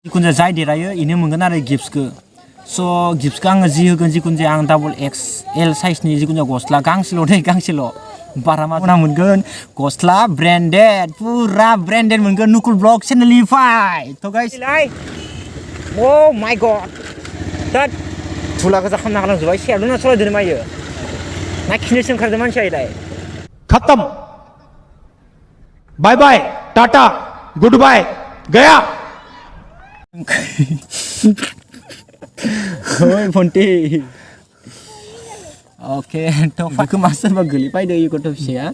जिखुनु जाया जाय देरायो इनो मोनगोन आरो गिफ्ट्सखौ स' गिफ्ट्सखौ आङो जि होगोन जिखुनु जाया आं डाबल XL साइजनि जिखुनु जाया गस्ला गांसेल' दै गांसेल' बारा मा मोनगोन गस्ला ब्रेन्डेड पुरा ब्रेन्डेड मोनगोन नुकुल ब्लग चेनेलनिफ्राय थ' गाइस ओ माय गड दैट फुला गोजा खालामना गालांजोब्बाय सेरलुना सलायदों मायो ना खिनोसो ओंखारदों मानसिया इलाय खत्म बाय बाय टाटा गुड बाय गया ओइ फन्टी ओके थ' फाखौ मा सोरबा गोलैफैदो इ गथ' फिसाया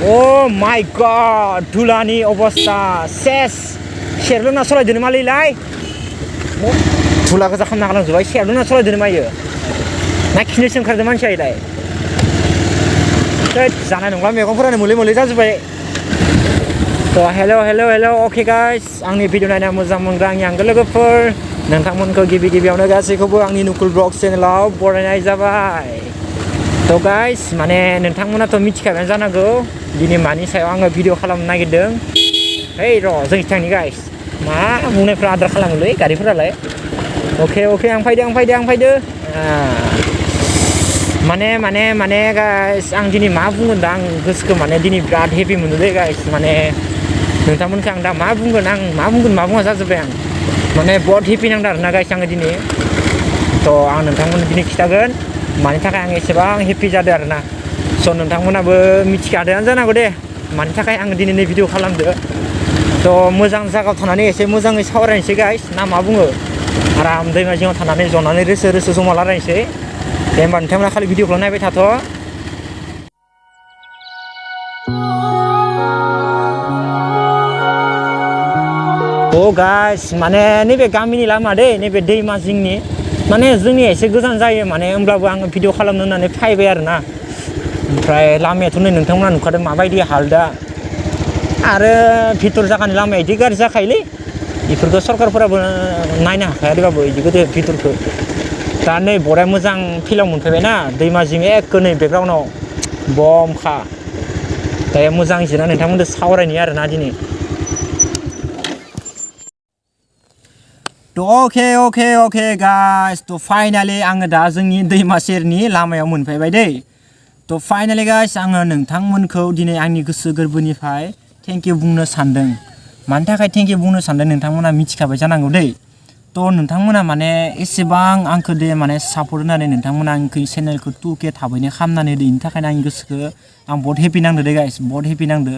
Oh my god, dhulani अबस्था सेस सेरलुना सलायदों मालैलाय धुला गोजा खालामना गालांजोब्बाय सेरलुना सलायदों मायो ना खिनोसो ओंखारदों मानसिया इलाय जानाय नंला मैगंफोरानो मोले मोले जाजोब्बाय थ' हेल' अके गाइस आंनि भिडिअ नायना मोजां मोनग्रा आंनि आंगो लोगोफोर नोंथांमोनखौ गिबियावनो गासैखौबो आंनि नुकुल ब्लग चेनेलाव बरायनाय जाबाय थ' गाइस माने नोंथांमोनाथ' मिथिखाबायानो जानांगौ दिनै मानि सायाव आङो भिडिअ खालामनो नागिरदों ओइ र' जोंनि थांनि गाइस मा बुंनायफ्रा आद्रा खालामोलै गारिफोरालाय अके आं फैदो माने गाइस आं दिनै मा बुंगोन दा आं गोसोखौ माने दिनै बिराद हेपि मोनदोंलै गाइस माने नोंथांमोनखौ आं दा मा बुङा जाजोब्बाय आं माने बहुत हेपि नांदों आरोना गाइस आङो दिनै थ' आं नोंथांमोननो दिनै खिथागोन मानि थाखाय आं एसेबां हेपि जादों आरोना स' नोंथांमोनाबो मिथिखादोंआनो जानांगौ दे मानि थाखाय आङो दिनै भिडिअ खालामदो थ' मोजां जायगायाव थानानै एसे मोजाङै सावरायनोसै गाइस ना मा बुङो आराम दैमा जिङाव थानानै जनानै रोसो जमा रायलायनोसै दे होमबा नोंथांमोना खालि भिडिअखौल' नायबाय थाथ' अ गाइस माने नैबे गामिनि लामा दै नैबे दैमा जिंनि माने जोंनि एसे गोजान जायो माने होमब्लाबो आङो भिडिअ खालामनो होननानै फैबाय आरोना ओमफ्राय लामायाथ' नै नोंथांमोना नुखादों माबायदि हालदा आरो भितर जागानि लामाया इदि गाज्रि जाखायोलै बेफोरखौ सरकारफोराबो नायनो हाखायाखैबाबो इदि गोदो भितरखौ दा नै बरिया मोजां फिल्डआव मोनफैबायना दैमा जिं एखे नै बेकग्राउन्डआव बमखा दायो मोजां जिरायना नोंथांमोनजों सावरायनि आरोना दिनै अके गाइस थ' फाइनालि आङो दा जोंनि दैमा सेरनि लामायाव मोनफैबाय दै थ' फाइनालि गाइस आङो नोंथांमोनखौ दिनै आंनि गोसो गोरबोनिफ्राय थेंक इउ बुंनो सानदों मानि थाखाय थेंक इउ बुंनो सानदों नोंथांमोना मिथिखाबाय जानांगौ दै थ' नोंथांमोना माने एसेबां आंखौ दे माने सापर्ट होनानै नोंथांमोना आंखौ चेनेलखौ 2K थाबैनो खालामनानै दैनि थाखायनो आंनि गोसोखौ आं बहुत हेपि नांदो दे गाइस बहुत हेपि नांदो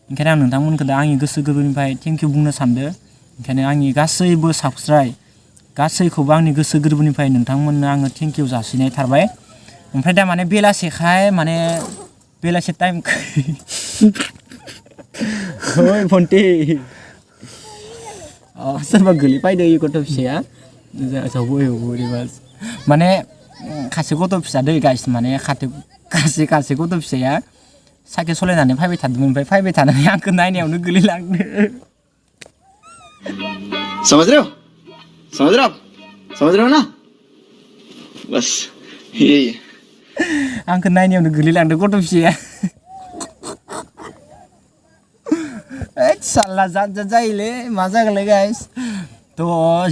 ओंखायनो आं नोंथांमोनखौ दा आंनि गोसो गोरबोनिफ्राय थेंक इउ बुंनो सानदों ओंखायनो आंनि गासैबो साबस्क्राइब गासैखौबो आंनि गोसो गोरबोनिफ्राय नोंथांमोननो आङो थेंक इउ जासिनाय थाबाय ओमफ्राय दा माने बेलासेखाय माने बेलासे टाइम ओइ फन्टी सोरबा गोलैफैदो इ गथ' फिसाया माने खासे गथ' फिसा दै गाइस माने खासे गथ' फिसाया साइकेल सालायनानै फैबाय थादोंमोन ओमफ्राय फैबाय थानानै आंखौ नायनायावनो गोलैलांदो समझ रहे हो ना बस यही आंखौ नायनायावनो गोलैलांदो गथ' फिसाया साल्ला जाद जायोलै मा जागोनलै गाइस थ'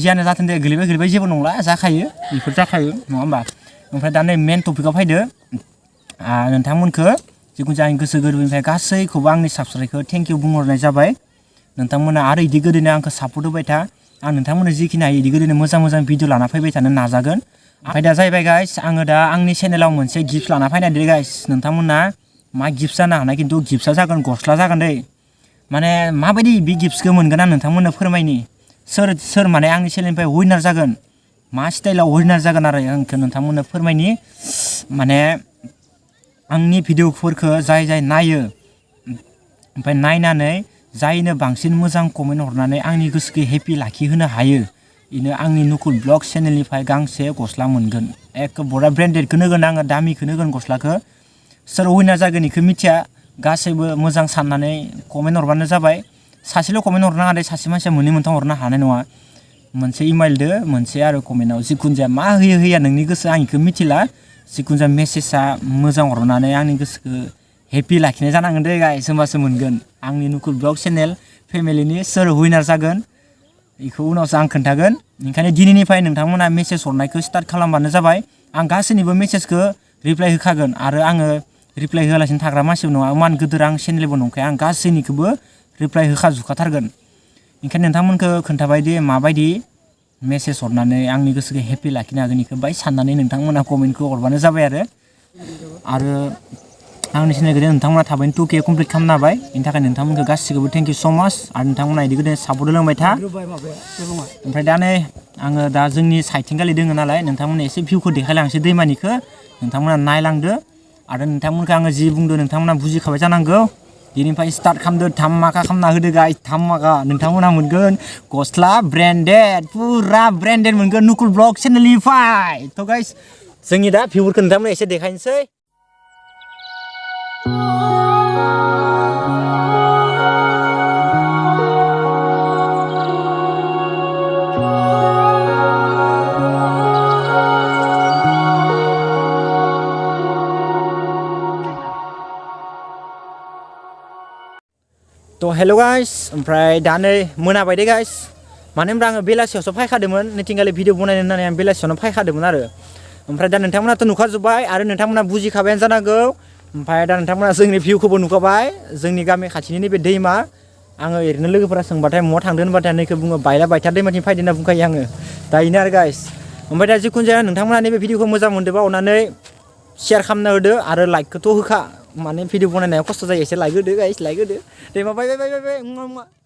जियानो जाथों दे गोलैबाय जेबो नंला जाखायो बेफोर जाखायो नङा होमबा ओमफ्राय दा नै मेन टपिकआव फैदो नोंथांमोनखौ जिखुनु जाया आंनि गोसो गोरबोनिफ्राय गासैखौबो आंनि साबस्क्राइबखौ थेंक इउ बुंहरनाय जाबाय नोंथांमोना आरो इदि गोदैनो आंखौ सापर्ट होबाय था आं नोंथांमोननो जिखिनि हायो इदि गोदैनो मोजां भिडिअ लाना फैबाय थानो नाजागोन ओमफ्राय दा जाहैबाय गाइस आङो दा आंनि चेनेलाव मोनसे गिफ्ट लाना फैनायदे गाइस नोंथांमोना मा गिफ्ट जानो हानाय खिन्थु गिफ्टआ जागोन गस्ला जागोन दै माने माबायदि बे गिफ्टखौ मोनगोन आं नोंथांमोननो फोरमायनि सोर माने आंनि चेनेलनिफ्राय उइनार जागोन मा स्टाइलाव उइनार जागोन आरो आंखौ नोंथांमोननो फोरमायनि माने आंनि भिडिअफोरखौ जाय नायो ओमफ्राय नायनानै जायनो बांसिन मोजां कमेन्ट हरनानै आंनि गोसोखौ हेपि लाखिहोनो हायो इनो आंनि नुकुल ब्लग चेनेलनिफ्राय गांसे गस्ला मोनगोन एक बरा ब्रेन्डेडखौनो होगोन आङो दामिखौनो होगोन गस्लाखौ सोर उइनार जागोन इखौ मिथिया गासैबो मोजां साननानै कमेन्ट हरबानो जाबाय सासेल' कमेन्ट हरनो हादे सासे मानसिया मोननै मोनथाम हरनो हानाय नङा मोनसे इमेलदो मोनसे आरो कमेन्टआव जिखुनु जाया मा होयो होया नोंनि गोसो आं इखौ मिथिला जिखुनु जाया मेसेजआ मोजां हरनानै आंनि गोसोखौ हेपि लाखिनाय जानांगोन दे गाइस होमबासो मोनगोन आंनि नुकुल ब्लग चेनेल फेमिलिनि सोर उइनार जागोन इखौ उनावसो आं खोन्थागोन ओंखायनो दिनैनिफ्राय नोंथांमोना मेसेज हरनायखौ स्टार्ट खालामबानो जाबाय आं गासैनिबो मेसेजखौ रिप्लाइ होखागोन आरो आङो रिप्लाइ होआलासिनो थाग्रा मानसिबो नङा इमान गोदोर आं चेनेलबो नंखाया आं गासैनिखौबो रिप्लाइ होखाजोबखाथारगोन ओंखायनो नोंथांमोनखौ खोन्थाबाय दि माबायदि मेसेज हरनानै आंनि गोसोखौ हेपि लाखिनो हागोन इखौ बाय साननानै नोंथांमोना कमेन्टखौ हरबानो जाबाय आरो आंनि चेनेलखौ नोंथांमोना थाबैनो 2K कमप्लिट खालामनो हाबाय बेनि थाखाय नोंथांमोनखौ गासिखौबो थेंक इउ स' माच आरो नोंथांमोना इदि गोदो सापर्ट होलांबाय था ओमफ्राय दा नै आङो दा जोंनि साइडथिं गालि दोङो नालाय नोंथांमोननो एसे भिउखौ देखायलांसै दैमानिखौ नोंथांमोना नायलांदो आरो नोंथांमोनखौ आङो जि बुंदो नोंथांमोना बुजिखाबाय जानांगौ दिनैनिफ्राय स्टार्ट खालामदो धामाका खालामना होदो गाइस धामाका नोंथांमोना मोनगोन गस्ला ब्रेन्डेड पुरा ब्रेन्डेड मोनगोन नुकुल ब्लग चेनेलनिफ्राय थ' गाइस जोंनि दा भिउफोरखौ नोंथांमोना एसे देखायनोसै तो हेलो गाइस ओमफ्राय दा नै मोनाबाय दे गाइस मानो होनबा आङो बेलासियावसो फायखादोंमोन नैथिंगालि भिडिअ बनायनो होननानै आं बेलासियावनो फायखादोंमोन आरो ओमफ्राय दा नोंथांमोनाथ' नुखाजोब्बाय आरो नोंथांमोना बुजिखाबायानो जानांगौ ओमफ्राय दा नोंथांमोना जोंनि भिउखौबो नुखाबाय जोंनि गामि खाथिनि नैबे दैमा आङो ओरैनो लोगोफोरा सोंबाथाय महा थांदों होनबाथाय नैखौ बुङो बायला बायथा दैमाथिं फायदो होनना बुंखायो आङो दा इनो आरो गाइस ओमफ्राय दा जिखुनु जाया नोंथांमोना नैबे भिडिअखौ मोजां मोनदोंबा अननानै शेयार खालामना होदो आरो लाइकखौथ' होखा माने भिडिअ बनायनायाव खस्थ' जायो एसे लाइक होदो गाइस लाइक होदो दे बाय बाय बाय बाय